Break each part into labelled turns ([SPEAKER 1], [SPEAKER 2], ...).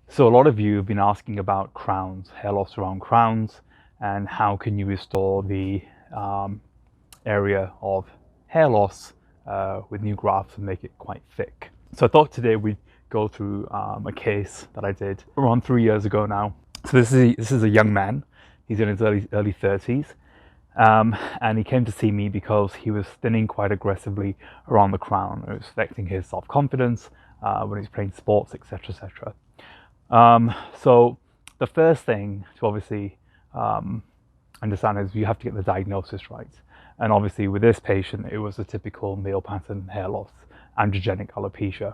[SPEAKER 1] So a lot of you have been asking about crowns, hair loss around crowns, and how can you restore the area of hair loss with new grafts and make it quite thick. So I thought today we'd go through a case that I did around 3 years ago now. So this is a young man. He's in his early 30s. And he came to see me because he was thinning quite aggressively around the crown. It was affecting his self-confidence when he's playing sports, etc., etc. So the first thing to obviously understand is you have to get the diagnosis right. And obviously with this patient, it was a typical male pattern hair loss, androgenic alopecia.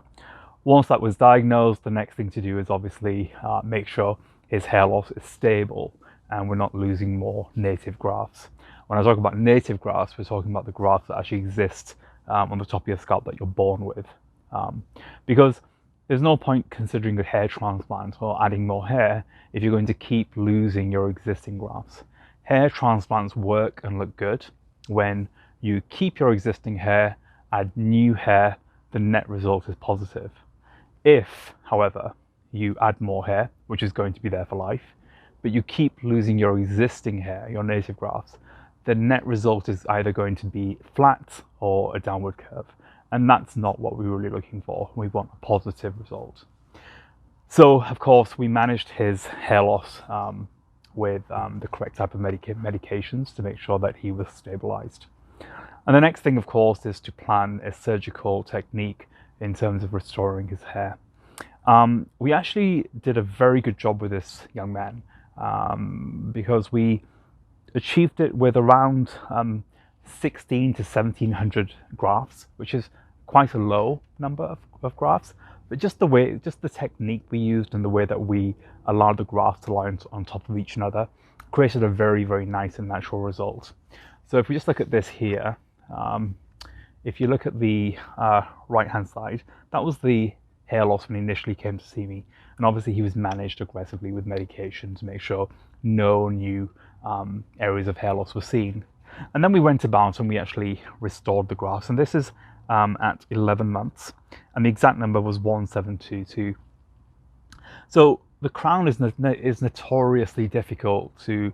[SPEAKER 1] Once that was diagnosed, the next thing to do is obviously make sure his hair loss is stable and we're not losing more native grafts. When I talk about native grafts, we're talking about the grafts that actually exist on the top of your scalp that you're born with. Because there's no point considering a hair transplant or adding more hair if you're going to keep losing your existing grafts. Hair transplants work and look good when you keep your existing hair, add new hair, the net result is positive. If, however, you add more hair, which is going to be there for life, but you keep losing your existing hair, your native grafts, the net result is either going to be flat or a downward curve. And that's not what we're really looking for. We want a positive result. So, of course, we managed his hair loss with the correct type of medications to make sure that he was stabilized. And the next thing, of course, is to plan a surgical technique in terms of restoring his hair. We actually did a very good job with this young man because we achieved it with around 16 to 1700 grafts, which is quite a low number of grafts, but just the technique we used and the way that we allowed the grafts to lie on top of each other created a very, very nice and natural result. So if we just look at this here, if you look at the right hand side, that was the hair loss when he initially came to see me, and obviously he was managed aggressively with medication to make sure no new areas of hair loss were seen. And then we went about and we actually restored the grafts, and this is at 11 months, and the exact number was 1722. So the crown is notoriously difficult to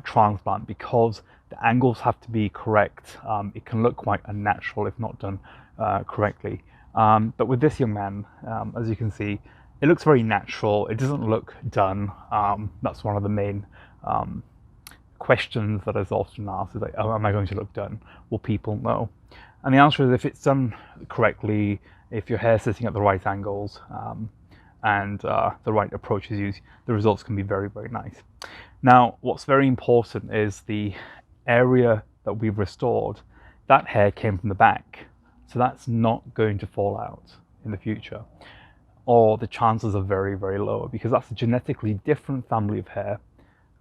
[SPEAKER 1] transplant because the angles have to be correct. It can look quite unnatural if not done correctly. But with this young man, as you can see, it looks very natural. It doesn't look done. That's one of the main questions that is often asked, is like, oh, am I going to look done? Will people know? And the answer is, if it's done correctly, if your hair's sitting at the right angles and the right approach is used, the results can be very, very nice. Now, what's very important is the area that we've restored, that hair came from the back. So that's not going to fall out in the future, or the chances are very, very low, because that's a genetically different family of hair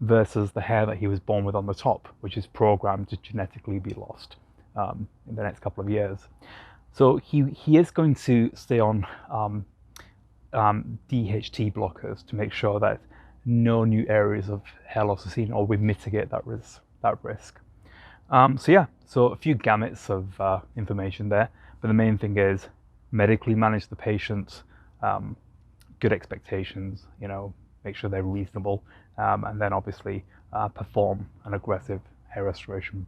[SPEAKER 1] versus the hair that he was born with on the top, which is programmed to genetically be lost in the next couple of years. So he is going to stay on DHT blockers to make sure that no new areas of hair loss are seen, or we mitigate that risk. So a few gamuts of information there, but the main thing is medically manage the patient, good expectations, make sure they're reasonable, and then obviously perform an aggressive hair restoration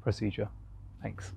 [SPEAKER 1] procedure. Thanks.